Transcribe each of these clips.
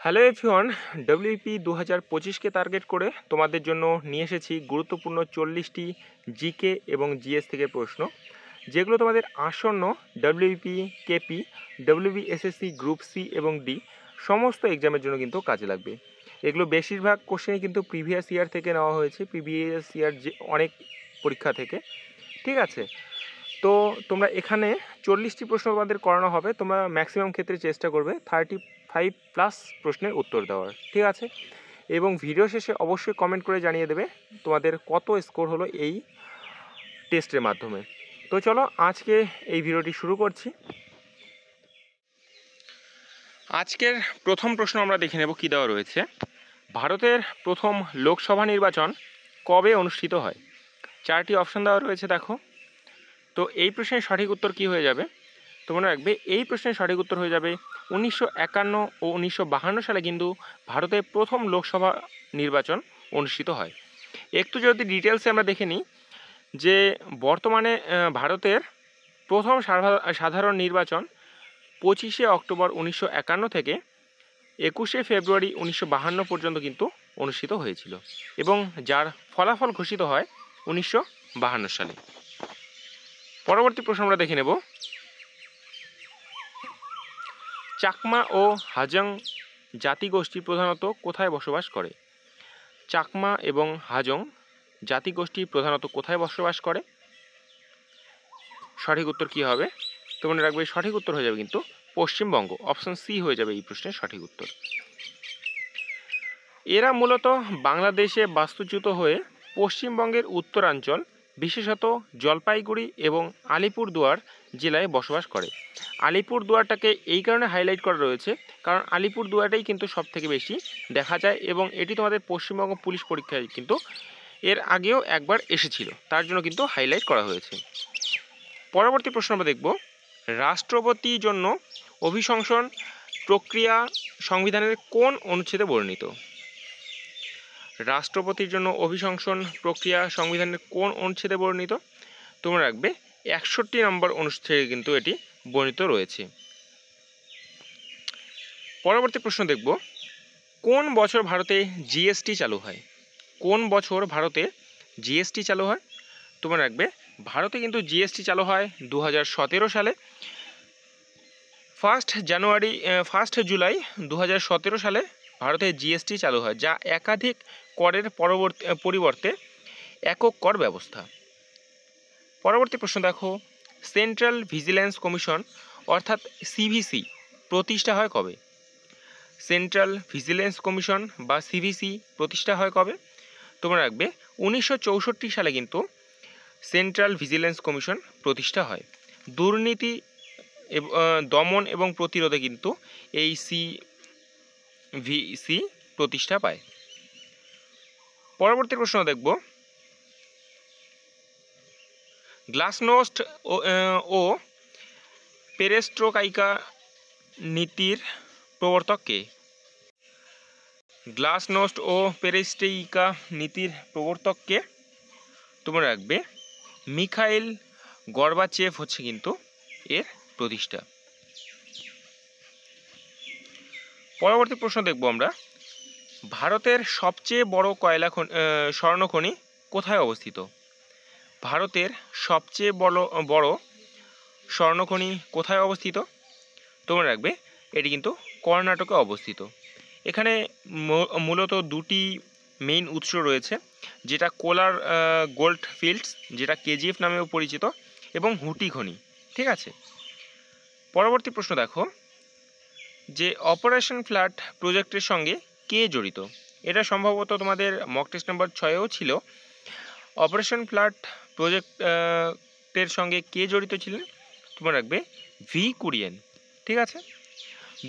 Hello everyone, WP 2025কে target করে তোমাদের জন্য নিয়ে এসেছি গুরুত্বপূর্ণ 40টি জিকে এবং জিএস থেকে প্রশ্ন, যেগুলো তোমাদের আসন্ন WP, KP, WB SSC group C এবং ডি সমস্ত এক্সামের জন্য কিন্তু কাজে লাগবে। এগুলো বেশিরভাগ কোশ্চেনই কিন্তু প্রিভিয়াস ইয়ার থেকে নেওয়া হয়েছে, প্রিভিয়াস ইয়ার যে অনেক পরীক্ষা থেকে। ঠিক আছে, তো তোমরা এখানে 40টি প্রশ্ন তোমাদের করানো হবে। তোমরা ম্যাক্সিমাম ক্ষেত্রে চেষ্টা করবে 35+ প্রশ্নের উত্তর দেওয়ার, ঠিক আছে? এবং ভিডিও শেষে অবশ্যই কমেন্ট করে জানিয়ে দেবে তোমাদের কত স্কোর হলো এই টেস্টের মাধ্যমে। তো চলো আজকে এই ভিডিওটি শুরু করছি। আজকের প্রথম প্রশ্ন আমরা দেখে নেব কী দেওয়া রয়েছে। ভারতের প্রথম লোকসভা নির্বাচন কবে অনুষ্ঠিত হয়? 4টি অপশন দেওয়া রয়েছে, দেখো। তো এই প্রশ্নের সঠিক উত্তর কী হয়ে যাবে? তোমরা রাখবে এই প্রশ্নের সঠিক উত্তর হয়ে যাবে 1951 ও 1952 সালে কিন্তু ভারতের প্রথম লোকসভা নির্বাচন অনুষ্ঠিত হয়। একটু যদি ডিটেলসে আমরা দেখে নিই যে বর্তমানে ভারতের প্রথম সাধারণ নির্বাচন 25শে অক্টোবর 1951 থেকে 21শে ফেব্রুয়ারি 1952 পর্যন্ত কিন্তু অনুষ্ঠিত হয়েছিল এবং যার ফলাফল ঘোষিত হয় 1952 সালে। পরবর্তী প্রশ্ন আমরা দেখে নেব। চাকমা ও হাজং জাতিগোষ্ঠী প্রধানত কোথায় বসবাস করে? চাকমা এবং হাজং জাতিগোষ্ঠী প্রধানত কোথায় বসবাস করে? সঠিক উত্তর কী হবে? তো মনে রাখবে সঠিক উত্তর হয়ে যাবে কিন্তু পশ্চিমবঙ্গ। অপশন সি হয়ে যাবে এই প্রশ্নের সঠিক উত্তর। এরা মূলত বাংলাদেশে বাস্তুচ্যুত হয়ে পশ্চিমবঙ্গের উত্তরাঞ্চল, বিশেষত জলপাইগুড়ি এবং আলিপুরদুয়ার জেলায় বসবাস করে। আলিপুরদুয়ারটাকে এই কারণে হাইলাইট করা রয়েছে কারণ আলিপুরদুয়ারটাই কিন্তু সব থেকে বেশি দেখা যায় এবং এটি তোমাদের পশ্চিমবঙ্গ পুলিশ পরীক্ষায় কিন্তু এর আগেও একবার এসেছিল, তার জন্য কিন্তু হাইলাইট করা হয়েছে। পরবর্তী প্রশ্ন আমরা দেখব, রাষ্ট্রপতির জন্য অভিশংসন প্রক্রিয়া সংবিধানের কোন অনুচ্ছেদে বর্ণিত? রাষ্ট্রপতির জন্য অভিশংসন প্রক্রিয়া সংবিধানের কোন অনুচ্ছেদে বর্ণিত? তোমরা রাখবে 61 নম্বর অনুচ্ছেদে কিন্তু এটি বর্ণিত রয়েছে। পরবর্তী প্রশ্ন দেখব, কোন বছর ভারতে জিএসটি চালু হয়? কোন বছর ভারতে জিএসটি চালু হয়? তোমরা রাখবে ভারতে কিন্তু জিএসটি চালু হয় 2017 সালে। 1 জুলাই 2017 সালে ভারতে জিএসটি চালু হয়, যা একাধিক করের পরিবর্তে একক কর ব্যবস্থা। পরবর্তী প্রশ্ন দেখো, সেন্ট্রাল ভিজিল্যান্স কমিশন অর্থাৎ সিভিসি প্রতিষ্ঠা হয় কবে? সেন্ট্রাল ভিজিল্যান্স কমিশন বা সিভিসি প্রতিষ্ঠা হয় কবে? তোমরা রাখবে 1964 সালে কিন্তু সেন্ট্রাল ভিজিল্যান্স কমিশন প্রতিষ্ঠা হয়। দুর্নীতি দমন এবং প্রতিরোধে কিন্তু এই সিভিসি প্রতিষ্ঠা পায়। পরবর্তী প্রশ্ন দেখব, গ্লাসনোস্ট ও পেরেস্ট্রোকাইকা নীতির প্রবর্তক কে? গ্লাসনোস্ট ও পেরেস্ট্রোইকা নীতির প্রবর্তক কে? তোমরা রাখবে মিখাইল গর্বাচেভ হচ্ছে কিন্তু এর প্রতিষ্ঠা। পরবর্তী প্রশ্ন দেখব আমরা, ভারতের সবচেয়ে বড় স্বর্ণখনি কোথায় অবস্থিত? ভারতের সবচেয়ে বড় স্বর্ণখনি কোথায় অবস্থিত? তোমরা রাখবে এটি কিন্তু কর্ণাটকে অবস্থিত। এখানে মূলত দুটি মেইন উৎস রয়েছে, যেটা কোলার গোল্ড ফিল্ডস, যেটা কেজিএফ নামেও পরিচিত, এবং হুটি খনি। ঠিক আছে, পরবর্তী প্রশ্ন দেখো, যে অপারেশন ফ্লাড প্রজেক্টের সঙ্গে কে জড়িত? এটা সম্ভবত তোমাদের মক টেস্ট নাম্বার 6-এও ছিল। অপারেশন ফ্লাড প্রজেক্টের সঙ্গে কে জড়িত ছিলেন? তোমরা রাখবে ভি কুরিয়েন। ঠিক আছে,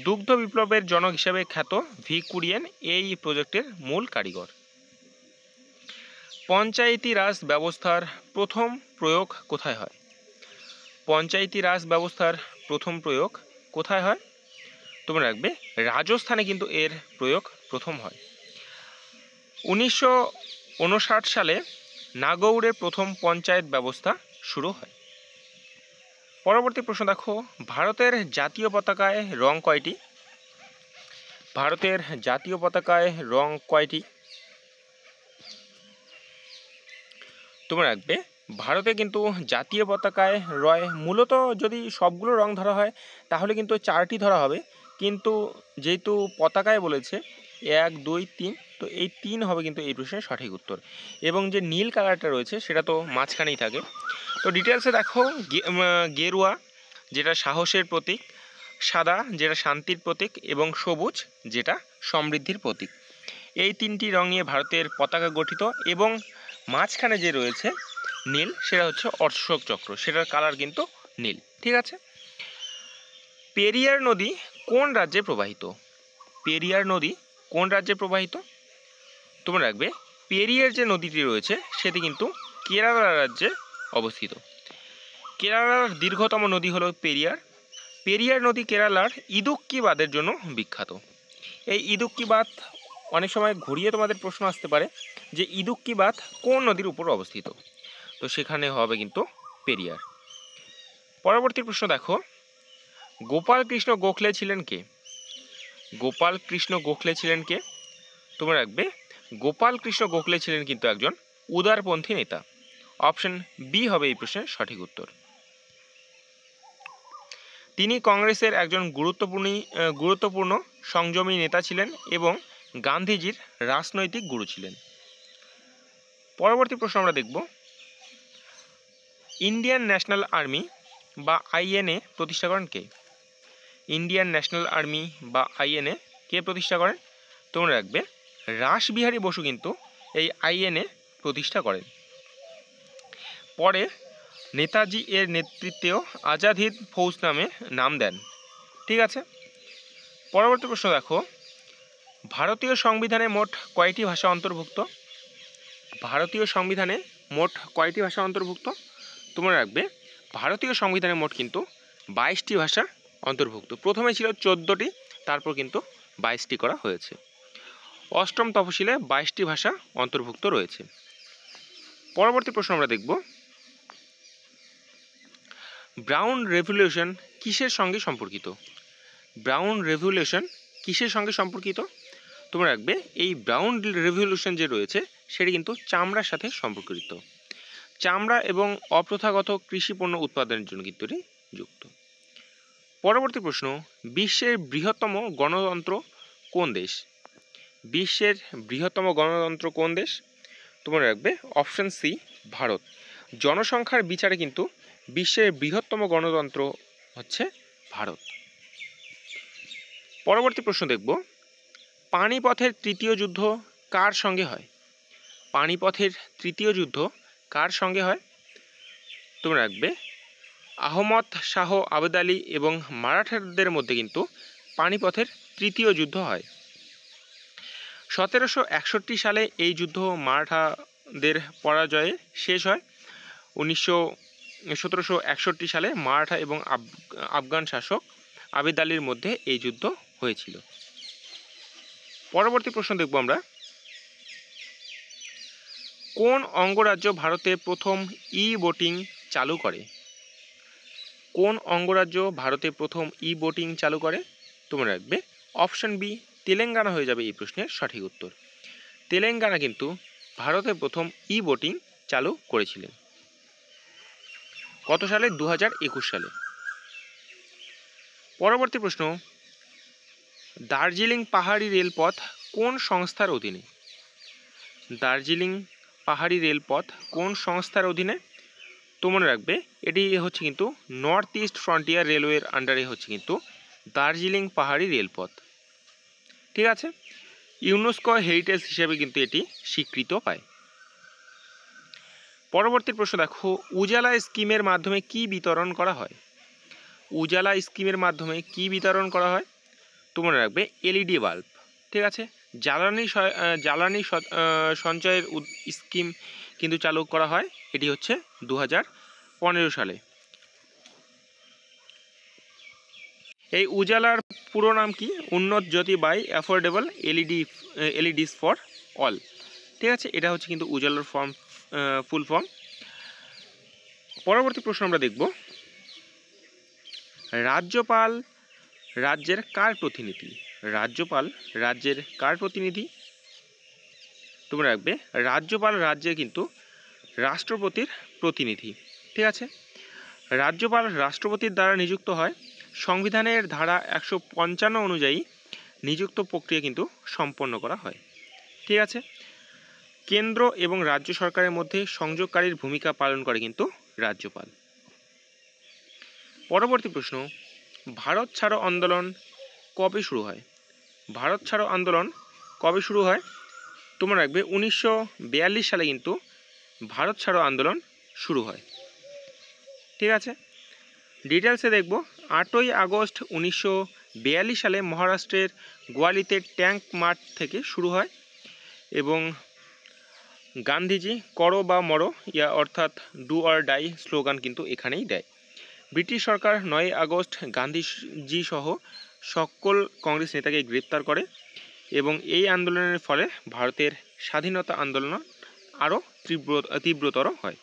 দুগ্ধ বিপ্লবের জনক হিসাবে খ্যাত ভি কুরিয়েন এই প্রজেক্টের মূল কারিগর। পঞ্চায়েতি রাজ ব্যবস্থার প্রথম প্রয়োগ কোথায় হয়? পঞ্চায়েতি রাজ ব্যবস্থার প্রথম প্রয়োগ কোথায় হয়? তোমরা রাখবে রাজস্থানে কিন্তু এর প্রয়োগ প্রথম হয়। 1959 সালে নাগৌরে প্রথম পঞ্চায়েত ব্যবস্থা শুরু হয়। পরবর্তী প্রশ্ন দেখো, ভারতের জাতীয় পতাকায় রং কয়টি? ভারতের জাতীয় পতাকায় রং কয়টি? তোমরা রাখবে ভারতে কিন্তু জাতীয় পতাকায় রয় মূলত যদি সবগুলো রং ধরা হয় তাহলে কিন্তু 4টি ধরা হবে, কিন্তু যেহেতু পতাকায় বলেছে 1 2 3, তো এই 3 হবে কিন্তু এই প্রশ্নের সঠিক উত্তর। এবং যে নীল কালারটা রয়েছে সেটা তো মাঝখানেই থাকে। তো ডিটেলসে দেখো, গেরুয়া যেটা সাহসের প্রতীক, সাদা যেটা শান্তির প্রতীক, এবং সবুজ যেটা সমৃদ্ধির প্রতীক। এই 3টি রং নিয়ে ভারতের পতাকা গঠিত, এবং মাঝখানে যে রয়েছে নীল সেটা হচ্ছে অশোক চক্র, সেটার কালার কিন্তু নীল। ঠিক আছে। পেরিয়ার নদী কোন রাজ্যে প্রবাহিত? পেরিয়ার নদী কোন রাজ্যে প্রবাহিত? তোমরা রাখবে পেরিয়ার যে নদীটি রয়েছে সেটি কিন্তু কেরালা রাজ্যে অবস্থিত। কেরালার দীর্ঘতম নদী হলো পেরিয়ার। পেরিয়ার নদী কেরালার ইদুক্কি বাঁধের জন্য বিখ্যাত। এই ইদুক্কি বাঁধ অনেক সময় ঘুরিয়ে তোমাদের প্রশ্ন আসতে পারে যে ইদুক্কি বাঁধ কোন নদীর উপর অবস্থিত, তো সেখানে হবে কিন্তু পেরিয়ার। পরবর্তী প্রশ্ন দেখো, গোপাল কৃষ্ণ গোখলে ছিলেন কে? গোপাল কৃষ্ণ গোখলে ছিলেন কে? তোমরা রাখবে গোপাল কৃষ্ণ গোখলে ছিলেন কিন্তু একজন উদারপন্থী নেতা। অপশন বি হবে এই প্রশ্নের সঠিক উত্তর। তিনি কংগ্রেসের একজন গুরুত্বপূর্ণ সংযমী নেতা ছিলেন এবং গান্ধীজির রাজনৈতিক গুরু ছিলেন। পরবর্তী প্রশ্ন আমরা দেখব, ইন্ডিয়ান ন্যাশনাল আর্মি বা আইএনএ প্রতিষ্ঠা করেন কে? ইন্ডিয়ান ন্যাশনাল আর্মি বা আইএনএ কে প্রতিষ্ঠা করেন? তোমরা রাখবে রাসবিহারী বসু কিন্তু এই আইএনএ প্রতিষ্ঠা করেন। পরে নেতাজি এর নেতৃত্বেও আজাদ হিন্দ ফৌজ নামে নাম দেন। ঠিক আছে। পরবর্তী প্রশ্ন দেখো, ভারতীয় সংবিধানে মোট কয়টি ভাষা অন্তর্ভুক্ত? ভারতীয় সংবিধানে মোট কয়টি ভাষা অন্তর্ভুক্ত? তোমরা রাখবে ভারতীয় সংবিধানে মোট কিন্তু 22টি ভাষা অন্তর্ভুক্ত। প্রথমে ছিল 14টি, তারপর কিন্তু 22টি করা হয়েছে। অষ্টম তফসিলে 22টি ভাষা অন্তর্ভুক্ত রয়েছে। পরবর্তী প্রশ্ন আমরা দেখব, ব্রাউন রেভলিউশন কিসের সঙ্গে সম্পর্কিত? ব্রাউন রেভলিউশন কিসের সঙ্গে সম্পর্কিত? তোমরা রাখবে এই ব্রাউন রেভলিউশন যে রয়েছে সেটি কিন্তু চামড়ার সাথে সম্পর্কিত। চামড়া এবং অপ্রথাগত কৃষি পণ্য উৎপাদনের জন্য কিন্তু এটি যুক্ত। পরবর্তী প্রশ্ন, বিশ্বের বৃহত্তম গণতন্ত্র কোন দেশ? বিশ্বের বৃহত্তম গণতন্ত্র কোন দেশ? তোমরা রাখবে অপশন সি ভারত। জনসংখ্যার বিচারে কিন্তু বিশ্বের বৃহত্তম গণতন্ত্র হচ্ছে ভারত। পরবর্তী প্রশ্ন দেখব, পানিপথের তৃতীয় যুদ্ধ কার সঙ্গে হয়? পানিপথের তৃতীয় যুদ্ধ কার সঙ্গে হয়? তোমরা রাখবে আহমদ শাহ আবেদ আলী এবং মারাঠাদের মধ্যে কিন্তু পানিপথের তৃতীয় যুদ্ধ হয়। 1761 সালে এই যুদ্ধ মারাঠাদের পরাজয়ে শেষ হয়। 1761 সালে মারাঠা এবং আফগান শাসক আবেদ আলীর মধ্যে এই যুদ্ধ হয়েছিল। পরবর্তী প্রশ্ন দেখব আমরা, কোন অঙ্গরাজ্য ভারতে প্রথম ই ভোটিং চালু করে? কোন অঙ্গরাজ্য ভারতে প্রথম ই ভোটিং চালু করে? তোমরা রাখবে অপশন বি তেলেঙ্গানা হয়ে যাবে এই প্রশ্নের সঠিক উত্তর। তেলেঙ্গানা কিন্তু ভারতে প্রথম ই ভোটিং চালু করেছিলেন। কত সালে? 2021 সালে। পরবর্তী প্রশ্ন, দার্জিলিং পাহাড়ি রেলপথ কোন সংস্থার অধীনে? দার্জিলিং পাহাড়ি রেলপথ কোন সংস্থার অধীনে? তোমরা রাখবে এটি হচ্ছে কিন্তু নর্থ ইস্ট ফ্রন্টিয়ার রেলওয়ের আন্ডারে হচ্ছে কিন্তু দার্জিলিং পাহাড়ি রেলপথ। ঠিক আছে। ইউনেস্কো হেরিটেজ হিসেবে কিন্তু এটি স্বীকৃত পায়। পরবর্তী প্রশ্ন দেখো, উজালা স্কিমের মাধ্যমে কি বিতরণ করা হয়? উজালা স্কিমের মাধ্যমে কি বিতরণ করা হয়? তোমরা রাখবে এলইডি বাল্ব। ঠিক আছে। জ্বালানি সঞ্চয়ের স্কিম কিন্তু চালু করা হয়, এটি হচ্ছে 2015 সালে। এই উজালার পুরো নাম কি? Unnat Jyoti by affordable LEDs for all. ঠিক আছে, এটা হচ্ছে কিন্তু উজালার ফুল ফর্ম। পরবর্তী প্রশ্ন আমরা দেখব, রাজ্যপাল রাজ্যের কার প্রতিনিধি? রাজ্যপাল রাজ্যের কার প্রতিনিধি? তোমরা রাখবে রাজ্যপাল রাজ্যের কিন্তু রাষ্ট্রপতির প্রতিনিধি। ঠিক আছে, রাজ্যপাল রাষ্ট্রপতির দ্বারা নিযুক্ত হয়। সংবিধানের ধারা 155 অনুযায়ী নিযুক্ত প্রক্রিয়া কিন্তু সম্পন্ন করা হয়। ঠিক আছে, কেন্দ্র এবং রাজ্য সরকারের মধ্যে সংযোগকারীর ভূমিকা পালন করে কিন্তু রাজ্যপাল। পরবর্তী প্রশ্ন, ভারত ছাড়ো আন্দোলন কবে শুরু হয়? ভারত ছাড়ো আন্দোলন কবে শুরু হয়? তোমরা রাখবে 1942 সালে কিন্তু ভারত ছাড়ো আন্দোলন শুরু হয়। ঠিক আছে, ডিটেলসে দেখব। 8ই আগস্ট 1942 সালে মহারাষ্ট্রের গোয়ালিতে ট্যাঙ্ক মাঠ থেকে শুরু হয় এবং গান্ধীজি করো বা মরো ইয়া অর্থাৎ ডু অর ডাই স্লোগান কিন্তু এখানেই দেয়। ব্রিটিশ সরকার 9ই আগস্ট গান্ধীজি সহ সকল কংগ্রেস নেতাকে গ্রেপ্তার করে এবং এই আন্দোলনের ফলে ভারতের স্বাধীনতা আন্দোলন আরও তীব্রতর হয়।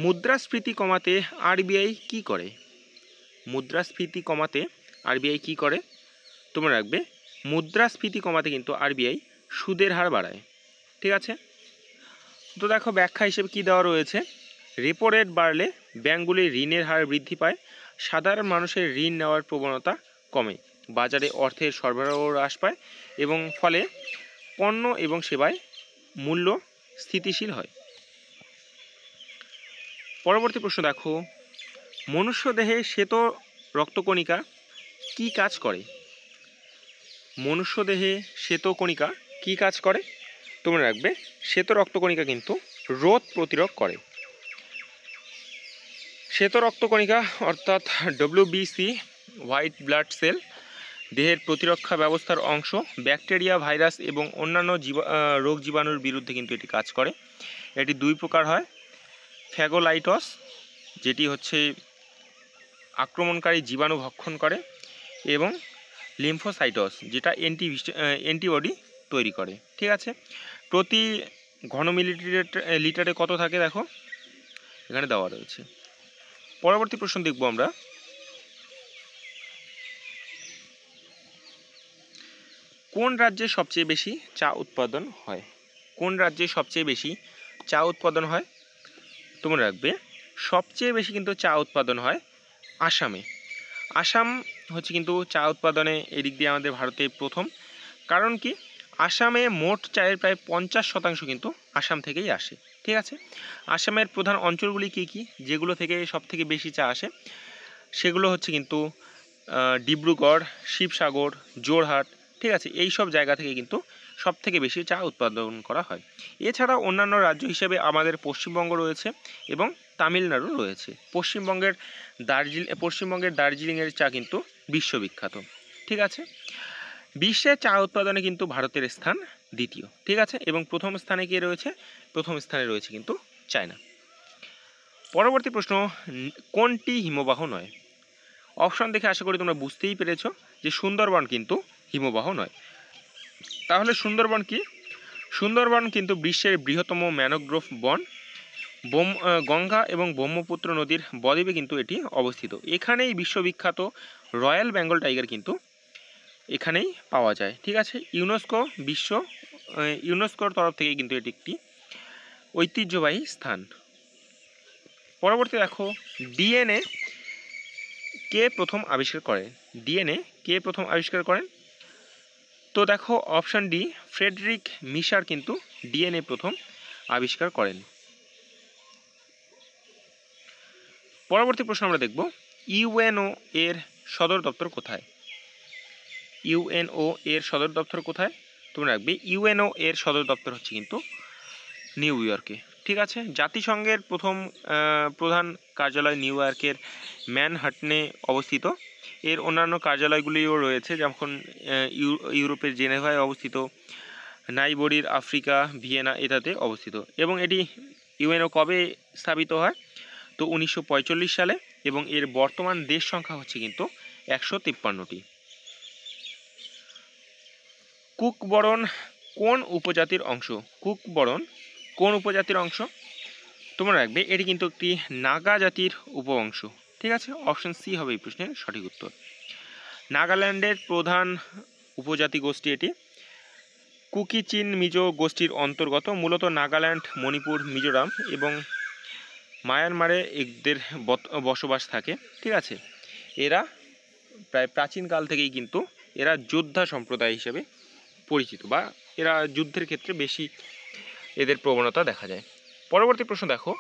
মুদ্রাস্ফীতি কমাতে আরবিআই কি করে? মুদ্রাস্ফীতি কমাতে আরবিআই কি করে? তোমরা রাখবে মুদ্রাস্ফীতি কমাতে কিন্তু আরবিআই সুদের হার বাড়ায়। ঠিক আছে, তো দেখো ব্যাখ্যা হিসেবে কি দেওয়া রয়েছে। রেপো রেট বাড়লে ব্যাঙ্কগুলির ঋণের হার বৃদ্ধি পায়, সাধারণ মানুষের ঋণ নেওয়ার প্রবণতা কমে, বাজারে অর্থের সরবরাহ হ্রাস পায় এবং ফলে পণ্য এবং সেবায় মূল্য স্থিতিশীল হয়। পরবর্তী প্রশ্ন দেখো, মনুষ্য দেহে শ্বেত রক্তকণিকা কি কাজ করে? মনুষ্য দেহে শ্বেতকণিকা কি কাজ করে? তোমরা রাখবে শ্বেত রক্তকণিকা কিন্তু রোগ প্রতিরোধ করে। শ্বেত রক্তকণিকা অর্থাৎ WBC হোয়াইট ব্লাড সেল দেহের প্রতিরক্ষা ব্যবস্থার অংশ। ব্যাকটেরিয়া, ভাইরাস এবং অন্যান্য রোগ জীবাণুর বিরুদ্ধে কিন্তু এটি কাজ করে। এটি দুই প্রকার হয়, ফ্যাগোলাইটস যেটি হচ্ছে আক্রমণকারী জীবাণু ভক্ষণ করে এবং লিম্ফোসাইটস যেটা অ্যান্টিবডি তৈরি করে। ঠিক আছে, প্রতি ঘন লিটারে কত থাকে দেখো এখানে দেওয়া রয়েছে। পরবর্তী প্রশ্ন দেখব আমরা, কোন রাজ্যে সবচেয়ে বেশি চা উৎপাদন হয়? কোন রাজ্যে সবচেয়ে বেশি চা উৎপাদন হয়? তোমরা রাখবে সবচেয়ে বেশি কিন্তু চা উৎপাদন হয় আসামে। আসাম হচ্ছে কিন্তু চা উৎপাদনে এদিক দিয়ে আমাদের ভারতে প্রথম। কারণ কি, আসামে মোট চায়ের প্রায় 50% কিন্তু আসাম থেকেই আসে। ঠিক আছে, আসামের প্রধান অঞ্চলগুলি কী কী, যেগুলো থেকে সব থেকে বেশি চা আসে সেগুলো হচ্ছে কিন্তু ডিব্রুগড়, শিবসাগর, যোরহাট। ঠিক আছে, এই সব জায়গা থেকে কিন্তু সব থেকে বেশি চা উৎপাদন করা হয়। এছাড়া অন্যান্য রাজ্য হিসেবে আমাদের পশ্চিমবঙ্গ রয়েছে এবং তামিলনাড়ু রয়েছে। পশ্চিমবঙ্গের দার্জিলিংয়ের চা কিন্তু বিশ্ববিখ্যাত। ঠিক আছে, বিশ্বে চা উৎপাদনে কিন্তু ভারতের স্থান দ্বিতীয়। ঠিক আছে, এবং প্রথম স্থানে কে রয়েছে? প্রথম স্থানে রয়েছে কিন্তু চায়না। পরবর্তী প্রশ্ন, কোনটি হিমবাহ নয়? অপশন দেখে আশা করি তোমরা বুঝতেই পেরেছ যে সুন্দরবন কিন্তু হিমবাহ নয়। তাহলে সুন্দরবন কি? সুন্দরবন কিন্তু বিশ্বের বৃহত্তম ম্যানগ্রোভ বন। গঙ্গা এবং ব্রহ্মপুত্র নদীর বদ্বীপে কিন্তু এটি অবস্থিত। এখানেই বিশ্ববিখ্যাত রয়্যাল বেঙ্গল টাইগার কিন্তু এখানেই পাওয়া যায়। ঠিক আছে, ইউনেস্কোর তরফ থেকে কিন্তু এটি একটি ঐতিহ্যবাহী স্থান। পরবর্তী দেখো, ডিএনএ কে প্রথম আবিষ্কার করেন? ডিএনএ কে প্রথম আবিষ্কার করেন? তো দেখো অপশান ডি, ফ্রেডরিক মিশার কিন্তু ডিএনএ প্রথম আবিষ্কার করেন। পরবর্তী প্রশ্ন আমরা দেখব, ইউএনও এর সদর দপ্তর কোথায়? ইউএনও এর সদর দপ্তর কোথায়? তোমরা রাখবে ইউএনও এর সদর দপ্তর হচ্ছে কিন্তু নিউ ইয়র্কে। ঠিক আছে, জাতিসংঘের প্রধান কার্যালয় নিউ ইয়র্কের ম্যানহাটনে অবস্থিত। এর অন্যান্য কার্যালয়গুলিও রয়েছে, যেমন ইউরোপের জেনেভায় অবস্থিত, নাইবোরির আফ্রিকা, ভিয়েনা এটাতে অবস্থিত। এবং এটি ইউএনও কবে স্থাপিত হয়? তো 1945 সালে, এবং এর বর্তমান দেশ সংখ্যা হচ্ছে কিন্তু 153টি। কুকবরন কোন উপজাতির অংশ? কুকবরন কোন উপজাতির অংশ? তোমরা রাখবে এটি কিন্তু একটি নাগা জাতির উপবংশ। ঠিক আছে, অপশন সি হবে এই প্রশ্নের সঠিক উত্তর। নাগাল্যান্ডের প্রধান উপজাতি গোষ্ঠী এটি কুকি চিন মিজো গোষ্ঠীর অন্তর্গত। মূলত নাগাল্যান্ড, মণিপুর, মিজোরাম এবং মায়ানমারে এদের বসবাস থাকে। ঠিক আছে, এরা প্রায় প্রাচীনকাল থেকেই কিন্তু এরা যোদ্ধা সম্প্রদায় হিসেবে পরিচিত, বা এরা যুদ্ধের ক্ষেত্রে বেশি এদের প্রবণতা দেখা যায়। পরবর্তী প্রশ্ন দেখো,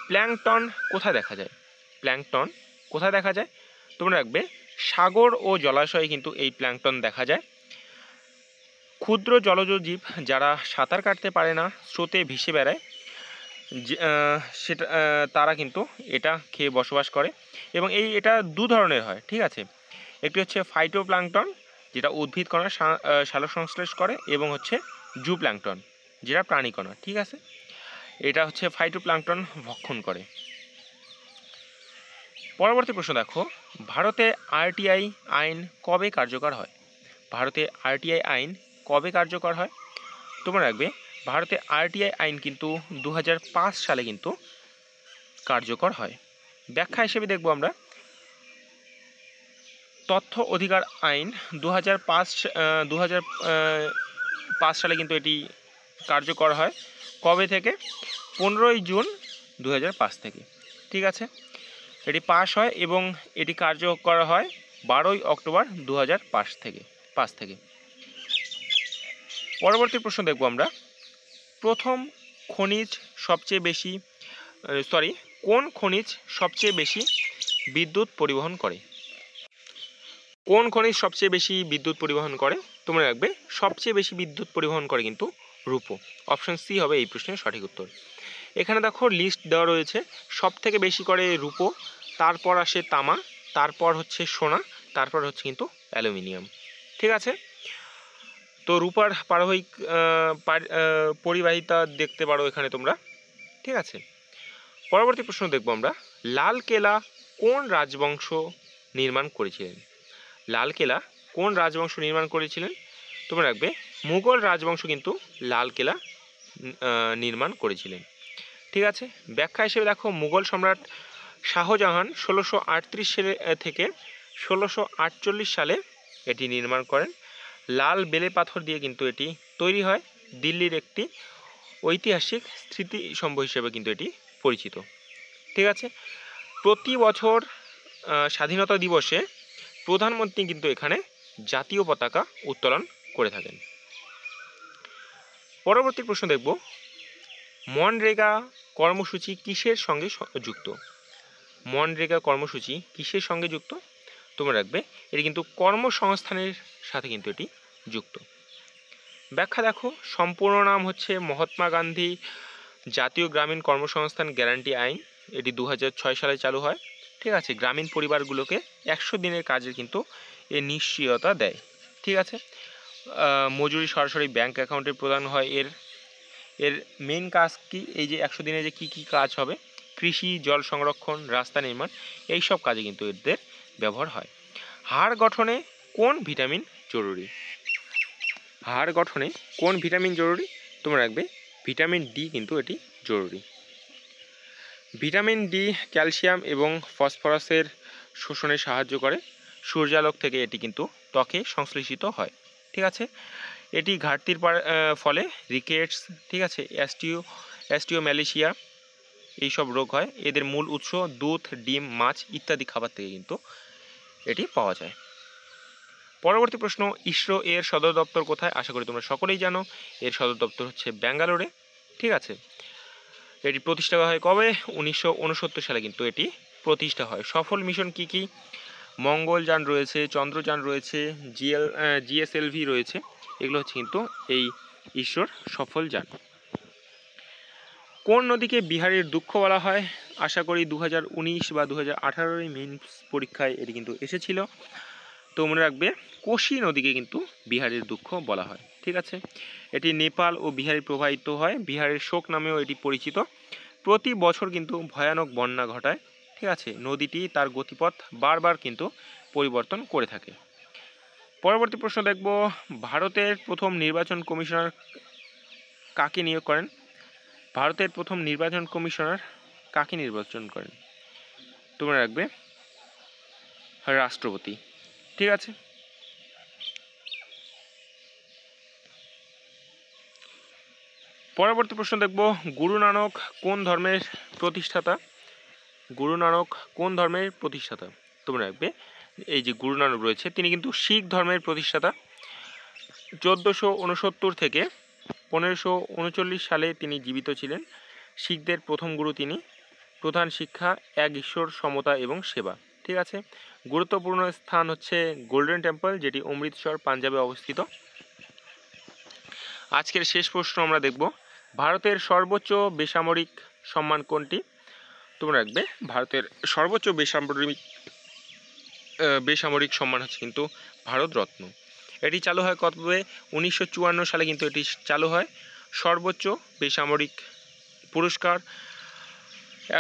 প্ল্যাঙ্কটন কোথায় দেখা যায়? প্ল্যাঙ্কটন কোথায় দেখা যায়? তোমরা রাখবে সাগর ও জলাশয়ে কিন্তু এই প্ল্যাঙ্কটন দেখা যায়। ক্ষুদ্র জলজ জীব যারা সাঁতার কাটতে পারে না, স্রোতে ভেসে বেড়ায়, সেটা তারা কিন্তু এটা খেয়ে বসবাস করে। এবং এটা দু ধরনের হয়। ঠিক আছে, একটি হচ্ছে ফাইটোপ্ল্যাঙ্কটন, যেটা উদ্ভিদ কণা সালোকসংশ্লেষ করে, এবং হচ্ছে জুপ্ল্যাঙ্কটন, যেটা প্রাণীকণা। ঠিক আছে, এটা হচ্ছে ফাইটোপ্ল্যাঙ্কটন ভক্ষণ করে। পরবর্তী প্রশ্ন দেখো, ভারতে আরটিআই আইন কবে কার্যকর হয়? ভারতে আরটিআই আইন কবে কার্যকর হয়? তোমরা রাখবে ভারতে আরটিআই আইন কিন্তু 2005 সালে কিন্তু কার্যকর হয়। ব্যাখ্যা হিসেবে দেখব আমরা, তথ্য অধিকার আইন 2005 সালে কিন্তু এটি কার্যকর হয়। কবে থেকে? 15ই জুন 2005 থেকে। ঠিক আছে, এটি পাস হয় এবং এটি কার্যকর হয় 12ই অক্টোবর 2005 থেকে। পরবর্তী প্রশ্ন দেখব আমরা, প্রথম খনিজ সবচেয়ে বেশি কোন খনিজ সবচেয়ে বেশি বিদ্যুৎ পরিবহন করে? কোন খনিজ সবচেয়ে বেশি বিদ্যুৎ পরিবহন করে? তোমরা রাখবে সবচেয়ে বেশি বিদ্যুৎ পরিবহন করে কিন্তু রূপো। অপশন সি হবে এই প্রশ্নের সঠিক উত্তর। এখানে দেখো লিস্ট দেওয়া রয়েছে, সব থেকে বেশি করে রূপো, তারপর আসে তামা, তারপর হচ্ছে সোনা, তারপর হচ্ছে কিন্তু অ্যালুমিনিয়াম। ঠিক আছে, তো রূপার পরিবাহিতা দেখতে পারো এখানে তোমরা। ঠিক আছে, পরবর্তী প্রশ্ন দেখব আমরা, লাল কেলা কোন রাজবংশ নির্মাণ করেছিলেন? লাল কেলা কোন রাজবংশ নির্মাণ করেছিলেন? তোমরা রাখবে মুঘল রাজবংশ কিন্তু লাল কেলা নির্মাণ করেছিলেন। ঠিক আছে, ব্যাখ্যা হিসেবে দেখো, মুঘল সম্রাট শাহজাহান 1638 সালে থেকে 1648 সালে এটি নির্মাণ করেন। লাল বেলে পাথর দিয়ে কিন্তু এটি তৈরি হয়। দিল্লির একটি ঐতিহাসিক স্মৃতিস্তম্ভ হিসেবে কিন্তু এটি পরিচিত। ঠিক আছে, প্রতি বছর স্বাধীনতা দিবসে প্রধানমন্ত্রী কিন্তু এখানে জাতীয় পতাকা উত্তোলন করে থাকেন। পরবর্তী প্রশ্ন দেখব, মনরেগা কর্মসূচি কিসের সঙ্গে যুক্ত? মনরেগা কর্মসূচি কিসের সঙ্গে যুক্ত? তোমরা রাখবে এটি কিন্তু কর্মসংস্থানের সাথে কিন্তু এটি যুক্ত। ব্যাখ্যা দেখো, সম্পূর্ণ নাম হচ্ছে মহাত্মা গান্ধী জাতীয় গ্রামীণ কর্মসংস্থান গ্যারান্টি আইন। এটি 2006 সালে চালু হয়। ঠিক আছে, গ্রামীণ পরিবারগুলোকে 100 দিনের কাজের কিন্তু এর নিশ্চয়তা দেয়। ঠিক আছে, মজুরি সরাসরি ব্যাংক অ্যাকাউন্টে প্রদান হয়। এর মেন কাজ কি? এই যে 100 দিনে যে কী কী কাজ হবে, কৃষি, জল সংরক্ষণ, রাস্তা নির্মাণ, এই সব কাজে কিন্তু এদের ব্যবহার হয়। হাড় গঠনে কোন ভিটামিন জরুরি? হাড় গঠনে কোন ভিটামিন জরুরি? তোমরা রাখবে ভিটামিন ডি কিন্তু এটি জরুরি। ভিটামিন ডি ক্যালসিয়াম এবং ফসফরাসের শোষণে সাহায্য করে। সূর্যালোক থেকে এটি কিন্তু ত্বকে সংশ্লেষিত হয়। ঠিক আছে, এটি ঘাটতির ফলে রিকেটস, ঠিক আছে, অ্যাস্টিওম্যালেশিয়া এইসব রোগ হয়। এদের মূল উৎস দুধ, ডিম, মাছ ইত্যাদি খাবার থেকে কিন্তু এটি পাওয়া যায়। পরবর্তী প্রশ্ন, ইসরো এর সদর দপ্তর কোথায়? আশা করি তোমরা সকলেই জানো, এর সদর দপ্তর হচ্ছে ব্যাঙ্গালোরে। ঠিক আছে, এটি প্রতিষ্ঠা হয় কবে? 1969 সালে কিন্তু এটি প্রতিষ্ঠা হয়। সফল মিশন কি কি? মঙ্গলযান রয়েছে, চন্দ্রযান রয়েছে, জিএসএলভি রয়েছে, এগুলো হচ্ছে কিন্তু এই ইসরোর সফল যান। কোন নদীকে বিহারের দুঃখ বলা হয়? আশা করি 2019 বা 2018 মেইনস পরীক্ষায় এটি কিন্তু এসেছিল। তো মনে রাখবে কোশি নদীকে কিন্তু বিহারের দুঃখ বলা হয়। ঠিক আছে, এটি নেপাল ও বিহারে প্রবাহিত হয়। বিহারের শোক নামেও এটি পরিচিত। প্রতি বছর কিন্তু ভয়ানক বন্যা ঘটায়। ঠিক আছে, নদীটি তার গতিপথ বারবার কিন্তু পরিবর্তন করে থাকে। পরবর্তী প্রশ্ন দেখব, ভারতের প্রথম নির্বাচন কমিশনার কাকে নিয়োগ করেন? ভারতের প্রথম নির্বাচন কমিশনার কাকে নির্বাচন করেন? তোমরা রাখবে রাষ্ট্রপতি। ঠিক আছে, পরবর্তী প্রশ্ন দেখব, গুরু নানক কোন ধর্মের প্রতিষ্ঠাতা? গুরু নানক কোন ধর্মের প্রতিষ্ঠাতা? তোমরা রাখবে এই যে গুরু নানক রয়েছে তিনি কিন্তু শিখ ধর্মের প্রতিষ্ঠাতা। 1469 থেকে 1539 সালে তিনি জীবিত ছিলেন। শিখদের প্রথম গুরু তিনি। প্রধান শিক্ষা এক ঈশ্বর, সমতা এবং সেবা। ঠিক আছে। গুরুত্বপূর্ণ স্থান হচ্ছে গোল্ডেন টেম্পল, যেটি অমৃতসর, পাঞ্জাবে অবস্থিত। আজকের শেষ প্রশ্ন আমরা দেখব, ভারতের সর্বোচ্চ বেসামরিক সম্মান কোনটি? তোমরা রাখবে ভারতের সর্বোচ্চ বেসামরিক সম্মান হচ্ছে কিন্তু ভারতরত্ন। এটি চালু হয় কবে? 1954 সালে কিন্তু এটি চালু হয়। সর্বোচ্চ বেসামরিক পুরস্কার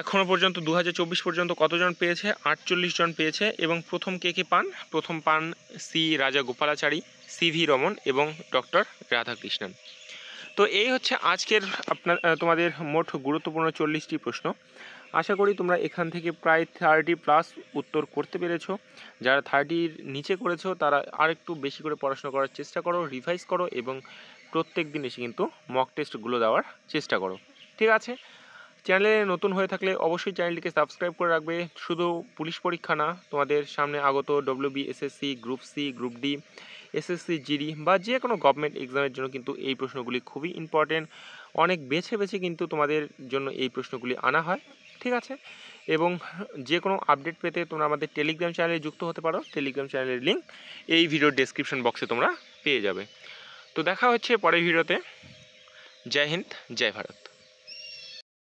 এখনও পর্যন্ত 2024 পর্যন্ত কতজন পেয়েছে? 48 জন পেয়েছে। এবং প্রথম কে পান? প্রথম পান সি রাজাগোপালাচারী, সিভি রমন এবং ডক্টর রাধাকৃষ্ণন। তো এই হচ্ছে আজকের তোমাদের মোট গুরুত্বপূর্ণ 40টি প্রশ্ন। আশা করি তোমরা এখান থেকে প্রায় 30+ উত্তর করতে পেরেছো। যারা 30-র নিচে করেছো তারা আরেকটু বেশি করে পড়াশোনা করার চেষ্টা করো, রিভাইজ করো এবং প্রত্যেক দিন এসে কিন্তু মক টেস্টগুলো দেওয়ার চেষ্টা করো। ঠিক আছে। চ্যানেলে নতুন হয়ে থাকলে অবশ্যই চ্যানেলটিকে সাবস্ক্রাইব করে রাখবে। শুধু পুলিশ পরীক্ষা না, তোমাদের সামনে আগত WB, SSC, group C, group D, SSC, GD বা যে কোনো গভর্নমেন্ট এক্সামের জন্য কিন্তু এই প্রশ্নগুলি খুবই ইম্পর্টেন্ট। অনেক বেছে বেছে কিন্তু তোমাদের জন্য এই প্রশ্নগুলি আনা হয়। ঠিক আছে। এবং যে কোনো আপডেট পেতে তোমরা আমাদের টেলিগ্রাম চ্যানেলে যুক্ত হতে পারো। টেলিগ্রাম চ্যানেলের লিঙ্ক এই ভিডিওর ডেসক্রিপশন বক্সে তোমরা পেয়ে যাবে। তো দেখা হচ্ছে পরের ভিডিওতে। জয় হিন্দ, জয় ভারত।